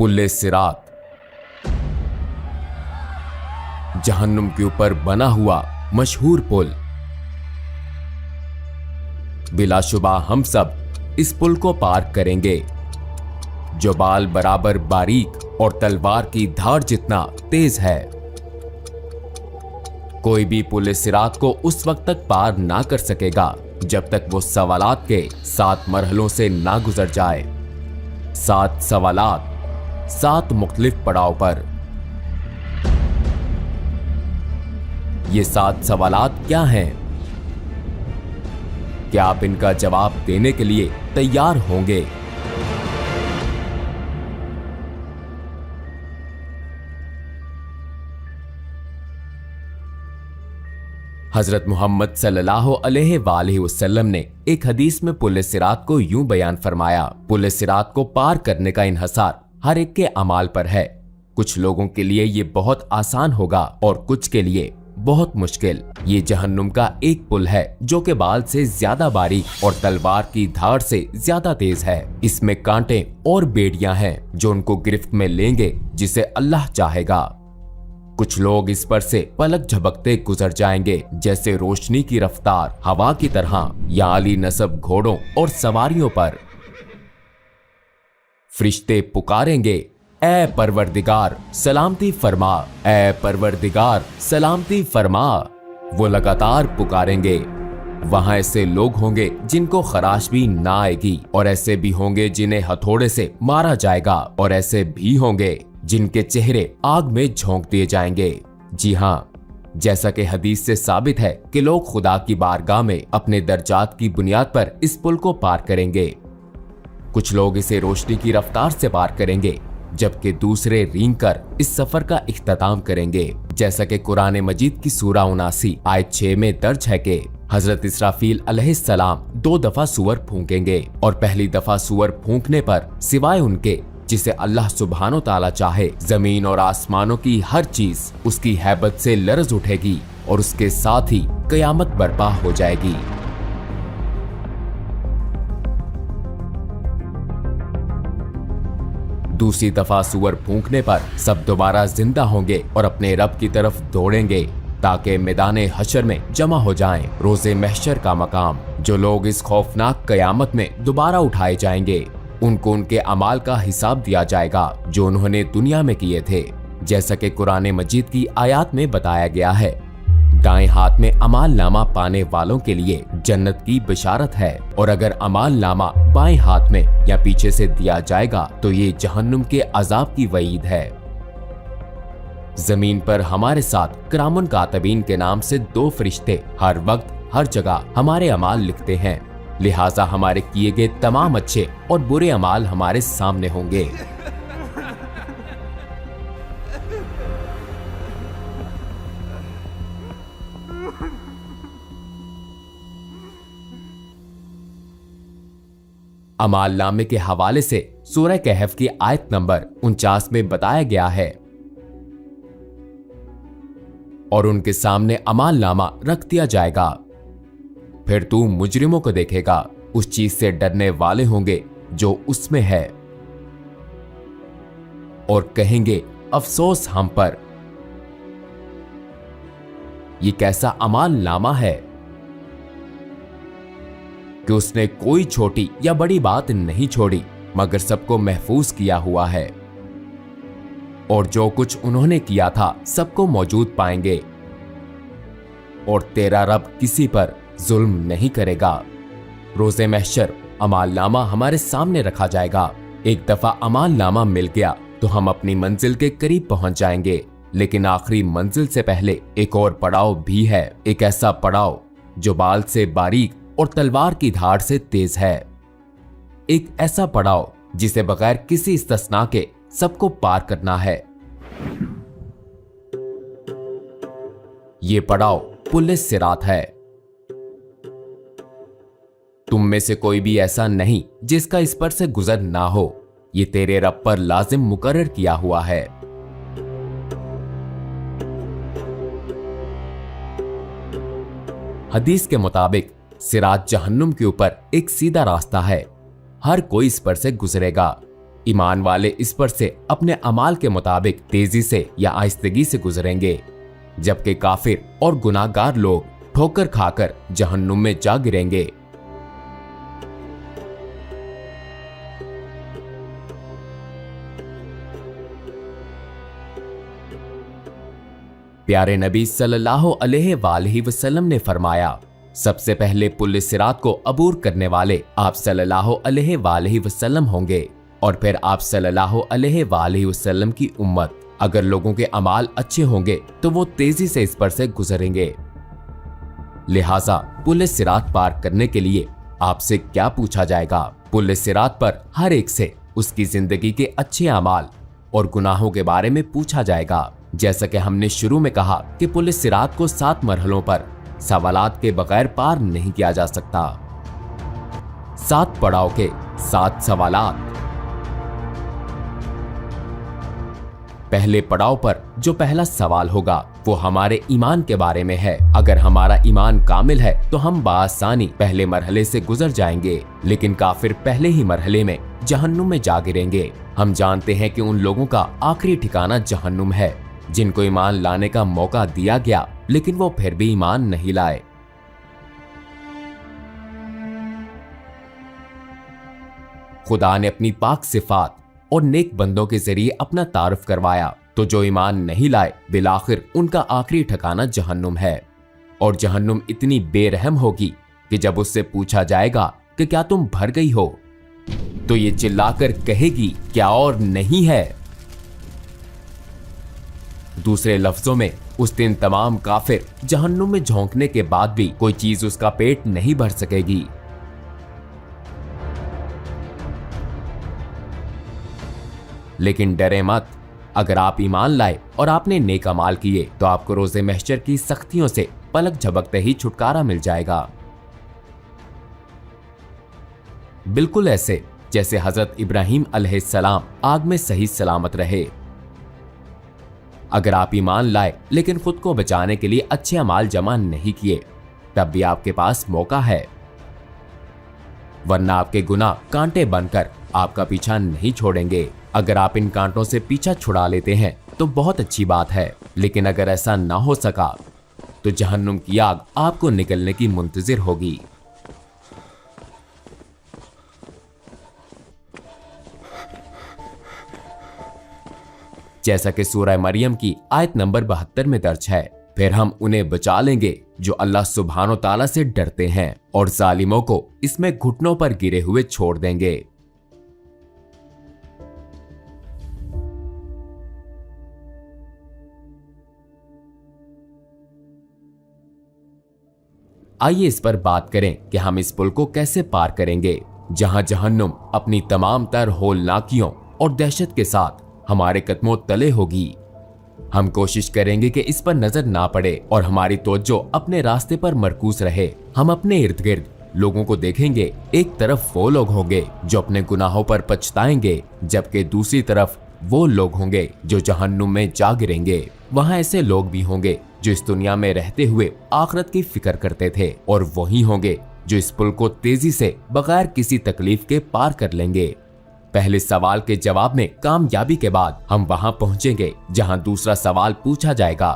पुल सिरात, जहन्नुम के ऊपर बना हुआ मशहूर पुल। बिलाशुबा हम सब इस पुल को पार करेंगे, जो बाल बराबर बारीक और तलवार की धार जितना तेज है। कोई भी पुल सिरात को उस वक्त तक पार ना कर सकेगा जब तक वो सवालात के 7 मरहलों से ना गुजर जाए। 7 सवालात, 7 मुख्तलिफ पड़ाव पर। ये 7 सवालात क्या हैं? क्या आप इनका जवाब देने के लिए तैयार होंगे? हजरत मोहम्मद सल्लल्लाहु अलैहि वसल्लम ने एक हदीस में पुल सिरात को यूं बयान फरमाया, पुल सिरात को पार करने का इन्हसार हर एक के अमाल पर है। कुछ लोगों के लिए ये बहुत आसान होगा और कुछ के लिए बहुत मुश्किल। ये जहन्नुम का एक पुल है जो के बाल से ज्यादा बारीक और तलवार की धार से ज्यादा तेज है। इसमें कांटे और बेड़ियां हैं जो उनको गिरफ्त में लेंगे जिसे अल्लाह चाहेगा। कुछ लोग इस पर से पलक झपकते गुजर जाएंगे जैसे रोशनी की रफ्तार हवा की तरह, या आली नस्ब घोड़ों और सवारियों पर। फरिश्ते पुकारेंगे, ऐ परवरदिगार सलामती फरमा, ऐ परवरदिगार सलामती फरमा। वो लगातार पुकारेंगे। वहां ऐसे लोग होंगे जिनको खराश भी ना आएगी, और ऐसे भी होंगे जिन्हें हथौड़े से मारा जाएगा, और ऐसे भी होंगे जिनके चेहरे आग में झोंक दिए जाएंगे। जी हाँ, जैसा कि हदीस से साबित है कि लोग खुदा की बारगाह में अपने दर्जात की बुनियाद पर इस पुल को पार करेंगे। कुछ लोग इसे रोशनी की रफ्तार से पार करेंगे, जबकि दूसरे रेंग कर इस सफर का इख्तिताम करेंगे। जैसा कि कुरान मजीद की सूरा 79 आयत 6 में दर्ज है कि हजरत इसराफील अलैहिस्सलाम 2 दफा सूअर फूंकेंगे, और पहली दफा सूअर फूंकने पर सिवाय उनके जिसे अल्लाह सुब्हानो ताला चाहे, जमीन और आसमानों की हर चीज उसकी हैबत से लरज उठेगी, और उसके साथ ही कयामत बर्पा हो जाएगी। दूसरी दफा सूअर फूंकने पर सब दोबारा जिंदा होंगे और अपने रब की तरफ दौड़ेंगे ताकि मैदाने हशर में जमा हो जाएं, रोजे महशर का मकाम। जो लोग इस खौफनाक कयामत में दोबारा उठाए जाएंगे, उनको उनके अमाल का हिसाब दिया जाएगा जो उन्होंने दुनिया में किए थे। जैसा कि कुरान मजीद की आयत में बताया गया है, दाएं हाथ में अमाल नामा पाने वालों के लिए जन्नत की बिशारत है, और अगर अमाल नामा बाएं हाथ में या पीछे से दिया जाएगा तो ये जहन्नुम के अजाब की वईद है। जमीन पर हमारे साथ किरामुन कातिबीन के नाम से 2 फरिश्ते हर वक्त हर जगह हमारे अमाल लिखते हैं, लिहाजा हमारे किए गए तमाम अच्छे और बुरे अमाल हमारे सामने होंगे। अमाल नामे के हवाले से सूरह कहफ की आयत नंबर 49 में बताया गया है, और उनके सामने अमाल नामा रख दिया जाएगा। फिर तू मुजरिमों को देखेगा, उस चीज से डरने वाले होंगे जो उसमें है, और कहेंगे अफसोस हम पर। ये कैसा अमाल नामा है कि उसने कोई छोटी या बड़ी बात नहीं छोड़ी, मगर सबको महफूज किया हुआ है, और जो कुछ उन्होंने किया था सबको मौजूद पाएंगे, और तेरा रब किसी पर जुल्म नहीं करेगा। रोजे महशर अमाल नामा हमारे सामने रखा जाएगा। एक दफा अमाल नामा मिल गया तो हम अपनी मंजिल के करीब पहुंच जाएंगे, लेकिन आखिरी मंजिल से पहले एक और पड़ाव भी है, एक ऐसा पड़ाव जो बाल से बारीक और तलवार की धार से तेज है। एक ऐसा पड़ाव जिसे बगैर किसी इस्तिस्ना के सबको पार करना है। ये पड़ाव पुल सिरात है। तुम में से कोई भी ऐसा नहीं जिसका इस पर से गुजर ना हो। ये तेरे रब पर लाजिम मुकर्रर किया हुआ है। हदीस के मुताबिक सिरात जहन्नुम के ऊपर एक सीधा रास्ता है, हर कोई इस पर से गुजरेगा। ईमान वाले इस पर से अपने अमाल के मुताबिक तेजी से या आहिस्तगी से गुजरेंगे, जबकि काफिर और गुनाहगार लोग ठोकर खाकर जहन्नुम में जा गिरेंगे। प्यारे नबी सल्लल्लाहु अलैहि वसल्लम ने फरमाया, सबसे पहले पुल सिरात को अबूर करने वाले आप सल्लल्लाहु अलैहि वसल्लम होंगे और फिर आप सल्लल्लाहु अलैहि वसल्लम की उम्मत। अगर लोगों के अमाल अच्छे होंगे तो वो तेजी से इस पर से गुजरेंगे। लिहाजा पुल सिरात पार करने के लिए आपसे क्या पूछा जाएगा? पुल सिरात पर हर एक से उसकी जिंदगी के अच्छे अमाल और गुनाहों के बारे में पूछा जाएगा। जैसा कि हमने शुरू में कहा कि पुल सिरात को 7 मरहलों पर सवालात के बगैर पार नहीं किया जा सकता। 7 पड़ाव के 7 सवालात। पहले पड़ाव पर जो पहला सवाल होगा वो हमारे ईमान के बारे में है। अगर हमारा ईमान कामिल है तो हम बासानी पहले मरहले से गुजर जाएंगे, लेकिन काफिर पहले ही मरहले में जहन्नुम में जा गिरेंगे। हम जानते हैं कि उन लोगों का आखिरी ठिकाना जहन्नुम है जिनको ईमान लाने का मौका दिया गया, लेकिन वो फिर भी ईमान नहीं लाए। खुदा ने अपनी पाक सिफात और नेक बंदों के जरिए अपना तारुफ करवाया, तो जो ईमान नहीं लाए बिलाखिर उनका आखिरी ठिकाना जहन्नुम है। और जहन्नुम इतनी बेरहम होगी कि जब उससे पूछा जाएगा कि क्या तुम भर गई हो, तो ये चिल्लाकर कहेगी क्या और नहीं है। दूसरे लफ्जों में उस दिन तमाम काफिर जहन्नुम में झोंकने के बाद भी कोई चीज उसका पेट नहीं भर सकेगी। लेकिन डरे मत, अगर आप ईमान लाए और आपने नेक अमाल किए तो आपको रोज़े महशर की सख्तियों से पलक झपकते ही छुटकारा मिल जाएगा, बिल्कुल ऐसे जैसे हजरत इब्राहिम अलैहिस्सलाम आग में सही सलामत रहे। अगर आप ईमान लाए लेकिन खुद को बचाने के लिए अच्छे अमाल जमा नहीं किए, तब भी आपके पास मौका है, वरना आपके गुनाह कांटे बनकर आपका पीछा नहीं छोड़ेंगे। अगर आप इन कांटों से पीछा छुड़ा लेते हैं तो बहुत अच्छी बात है, लेकिन अगर ऐसा ना हो सका तो जहन्नुम की आग आपको निकलने की मुंतजिर होगी। जैसा कि सूरह मरियम की आयत नंबर 72 में दर्ज है, फिर हम उन्हें बचा लेंगे जो अल्लाह सुब्हानो ताला से डरते हैं और जालिमों को इसमें घुटनों पर गिरे हुए छोड़ देंगे। आइए इस पर बात करें कि हम इस पुल को कैसे पार करेंगे, जहां जहन्नुम अपनी तमाम तर होलनाकियों और दहशत के साथ हमारे कदमों तले होगी। हम कोशिश करेंगे कि इस पर नजर ना पड़े और हमारी तवज्जो अपने रास्ते पर मरकूज रहे। हम अपने इर्द गिर्द लोगों को देखेंगे। एक तरफ वो लोग होंगे जो अपने गुनाहों पर पछताएंगे, जबकि दूसरी तरफ वो लोग होंगे जो जहन्नुम में जा गिरेंगे। वहां ऐसे लोग भी होंगे जो इस दुनिया में रहते हुए आखिरत की फिक्र करते थे, और वही होंगे जो इस पुल को तेजी से बगैर किसी तकलीफ के पार कर लेंगे। पहले सवाल के जवाब में कामयाबी के बाद हम वहां पहुंचेंगे जहां दूसरा सवाल पूछा जाएगा।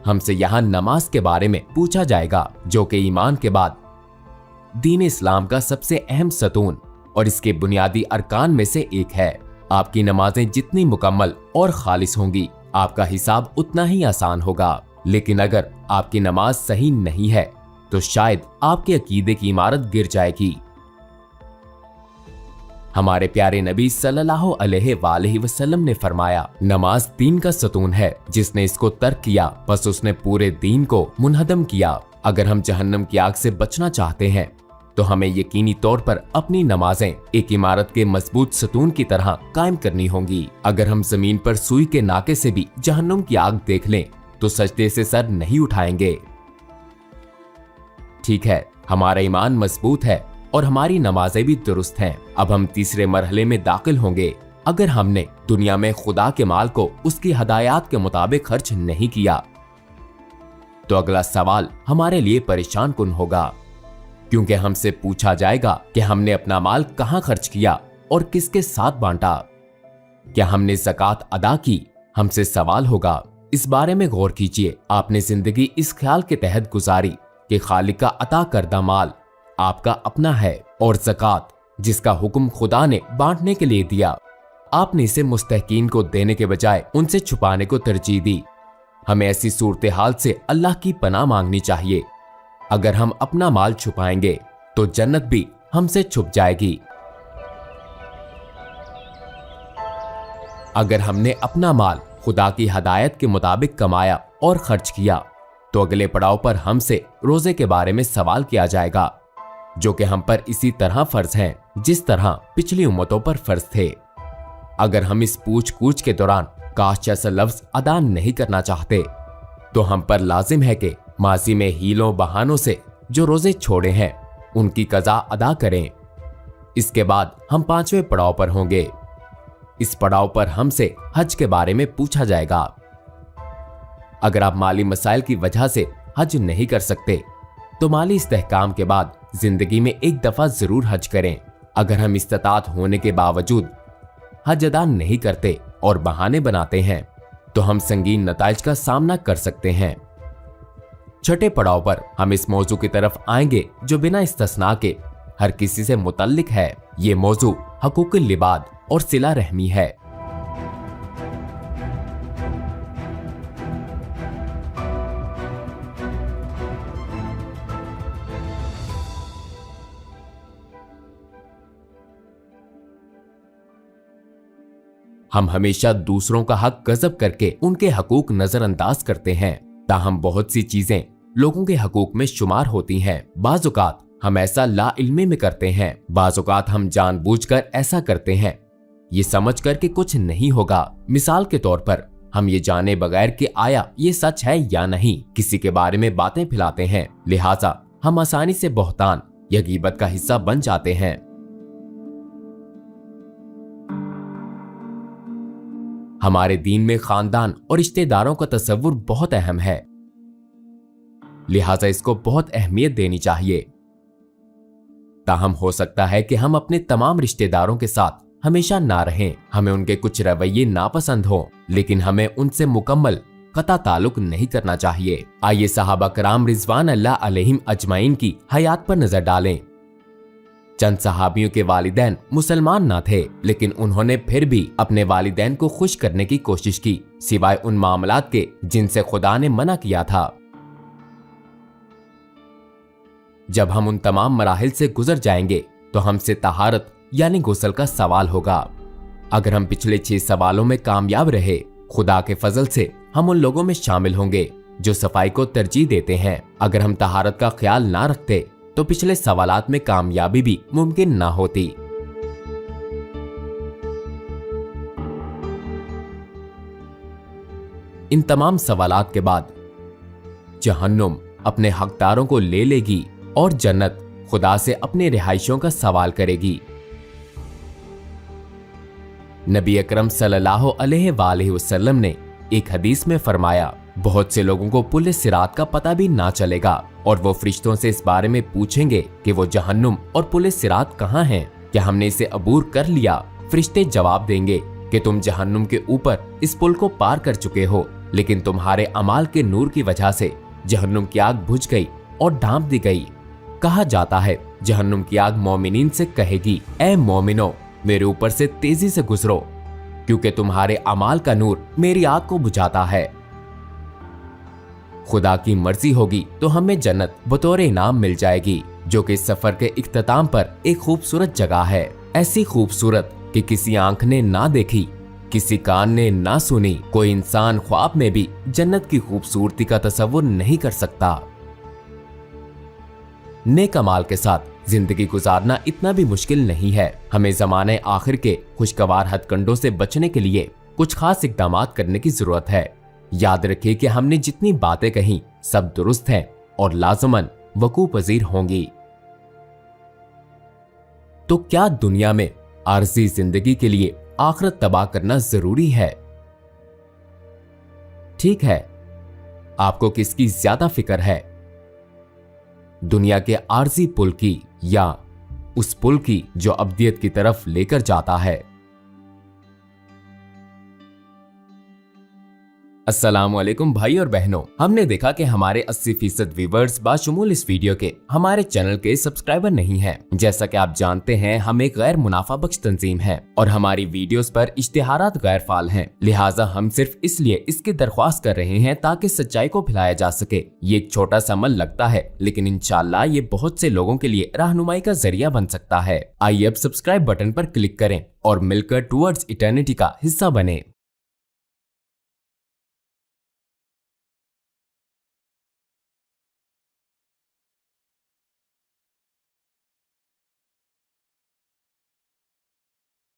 हमसे यहां नमाज के बारे में पूछा जाएगा, जो कि ईमान के बाद दीन इस्लाम का सबसे अहम सतून और इसके बुनियादी अरकान में से एक है। आपकी नमाजें जितनी मुकम्मल और खालिस होंगी, आपका हिसाब उतना ही आसान होगा। लेकिन अगर आपकी नमाज सही नहीं है तो शायद आपके अकीदे की इमारत गिर जाएगी। हमारे प्यारे नबी सल्लल्लाहु अलैहि वसल्लम ने फरमाया, नमाज दीन का सतून है, जिसने इसको तर्क किया बस उसने पूरे दीन को मुनहदम किया। अगर हम जहन्नम की आग से बचना चाहते हैं तो हमें यकीनी तौर पर अपनी नमाजें एक इमारत के मजबूत सतून की तरह कायम करनी होंगी। अगर हम जमीन पर सुई के नाके से भी जहन्नुम की आग देख लें तो सजदे से सर नहीं उठाएंगे। ठीक है, हमारा ईमान मजबूत है और हमारी नमाजें भी दुरुस्त हैं। अब हम तीसरे मरहले में दाखिल होंगे। अगर हमने दुनिया में खुदा के माल को उसकी हदायत के मुताबिक खर्च नहीं किया तो अगला सवाल हमारे लिए परेशान कुन होगा, क्योंकि हमसे पूछा जाएगा कि हमने अपना माल कहां खर्च किया और किसके साथ बांटा। क्या हमने ज़कात अदा की? हमसे सवाल होगा। इस बारे में गौर कीजिए। आपने जिंदगी इस ख्याल के तहत गुजारी कि खालिक का अता करदा माल आपका अपना है और ज़कात जिसका हुक्म खुदा ने बांटने के लिए दिया, आपने इसे मुस्तहकीन को देने के बजाय उनसे छुपाने को तरजीह दी। हमें ऐसी सूरत हाल से अल्लाह की पनाह मांगनी चाहिए। अगर हम अपना माल छुपाएंगे तो जन्नत भी हमसे छुप जाएगी। अगर हमने अपना माल खुदा की हदायत के मुताबिक कमाया और खर्च किया तो अगले पड़ाव पर हमसे रोजे के बारे में सवाल किया जाएगा, जो कि हम पर इसी तरह फर्ज हैं जिस तरह पिछली उम्मतों पर फर्ज थे। अगर हम इस पूछ कूछ के दौरान काश जैसा लफ्ज अदा नहीं करना चाहते तो हम पर लाजिम है कि माजी में हीलों बहानों से जो रोजे छोड़े हैं उनकी कज़ा अदा करें। इसके बाद हम 5वें पड़ाव पर होंगे। इस पड़ाव पर हमसे हज के बारे में पूछा जाएगा। अगर आप माली मसाइल की वजह से हज नहीं कर सकते तो माली इस्तेहकाम के बाद जिंदगी में एक दफा जरूर हज करें। अगर हम इस्तात होने के बावजूद हज अदा नहीं करते और बहाने बनाते हैं तो हम संगीन नताइज का सामना कर सकते हैं। छठे पड़ाव पर हम इस मौजू की तरफ आएंगे जो बिना इस्तिस्ना के हर किसी से मुतल्लिक है। ये मौजू हकूकुल लिबाद और सिला रहमी है। हम हमेशा दूसरों का हक गजब करके उनके हकूक नजरअंदाज करते हैं, ताहम बहुत सी चीजें लोगों के हकूक में शुमार होती हैं। बाज़ औक़ात हम ऐसा ला इल्मी में करते हैं, बाज़ औक़ात हम जानबूझकर ऐसा करते हैं ये समझ कर कि कुछ नहीं होगा। मिसाल के तौर पर हम ये जाने बगैर कि आया ये सच है या नहीं किसी के बारे में बातें फैलाते हैं, लिहाजा हम आसानी से बहतान या गीबत का हिस्सा बन जाते हैं। हमारे दीन में खानदान और रिश्तेदारों का तस्वुर बहुत अहम है, लिहाजा इसको बहुत अहमियत देनी चाहिए। ताहम हो सकता है कि हम अपने तमाम रिश्तेदारों के साथ हमेशा ना रहें, हमें उनके कुछ रवैये नापसंद हो, लेकिन हमें उनसे मुकम्मल कता ताल्लुक नहीं करना चाहिए। आइए सहाबा कराम रिजवान अल्लाह अलैहिम अजमाइन की हयात पर नजर डालें। चंद सहाबियों के वालिदैन मुसलमान ना थे, लेकिन उन्होंने फिर भी अपने वालिदैन को खुश करने की कोशिश की, सिवाय उन मामलात के जिनसे खुदा ने मना किया था। जब हम उन तमाम मराहिल से गुजर जाएंगे तो हमसे तहारत यानी गुस्ल का सवाल होगा। अगर हम पिछले 6 सवालों में कामयाब रहे, खुदा के फजल से हम उन लोगों में शामिल होंगे जो सफाई को तरजीह देते हैं। अगर हम तहारत का ख्याल ना रखते तो पिछले सवालात में कामयाबी भी मुमकिन ना होती। इन तमाम सवालात के बाद जहन्नुम अपने हकदारों को ले लेगी और जन्नत खुदा से अपने रिहाइशों का सवाल करेगी। नबी अकरम सल्लल्लाहु अलैहि वसल्लम ने एक हदीस में फरमाया, बहुत से लोगों को पुलिस सिरात का पता भी ना चलेगा और वो फरिश्तों से इस बारे में पूछेंगे कि वो जहन्नुम और पुलिस सिरात कहाँ हैं, क्या हमने इसे अबूर कर लिया। फरिश्ते जवाब देंगे कि तुम जहन्नुम के ऊपर इस पुल को पार कर चुके हो, लेकिन तुम्हारे अमाल के नूर की वजह से जहन्नुम की आग बुझ गई और ढांप दी गई। कहा जाता है जहन्नुम की आग मोमिनीन से कहेगी, ए मोमिनो मेरे ऊपर से तेजी से गुजरो, क्योंकि तुम्हारे अमाल का नूर मेरी आग को बुझाता है। खुदा की मर्जी होगी तो हमें जन्नत बतौर इनाम मिल जाएगी, जो कि सफर के इख्तिताम पर एक खूबसूरत जगह है, ऐसी खूबसूरत कि किसी आंख ने ना देखी, किसी कान ने ना सुनी, कोई इंसान ख्वाब में भी जन्नत की खूबसूरती का तस्वुर नहीं कर सकता। नेक अमाल के साथ जिंदगी गुजारना इतना भी मुश्किल नहीं है। हमें ज़माने आखिर के खुशगवार हथकंडों से बचने के लिए कुछ खास इक़दाम करने की जरूरत है। याद रखिए कि हमने जितनी बातें कही सब दुरुस्त हैं और लाज़मन वकू पजीर होंगी। तो क्या दुनिया में आरज़ी जिंदगी के लिए आखिरत तबाह करना जरूरी है? ठीक है, आपको किसकी ज्यादा फिक्र है, दुनिया के आरज़ी पुल की या उस पुल की जो अब्दियत की तरफ लेकर जाता है। अस्सलामुअलैकुम भाई और बहनों, हमने देखा कि हमारे 80% व्यूवर्स बाशमूल इस वीडियो के हमारे चैनल के सब्सक्राइबर नहीं हैं। जैसा कि आप जानते हैं, हम एक गैर मुनाफा बख्श तंजीम है और हमारी वीडियोस पर इश्तिहारात गैर फाल हैं। लिहाजा हम सिर्फ इसलिए इसकी दरख्वास्त कर रहे हैं ताकि सच्चाई को फैलाया जा सके। ये एक छोटा सा अमल लगता है, लेकिन इंशाल्लाह ये बहुत से लोगों के लिए रहनुमाई का जरिया बन सकता है। आइए अब सब्सक्राइब बटन पर क्लिक करें और मिलकर टुवर्ड्स इटर्निटी का हिस्सा बने।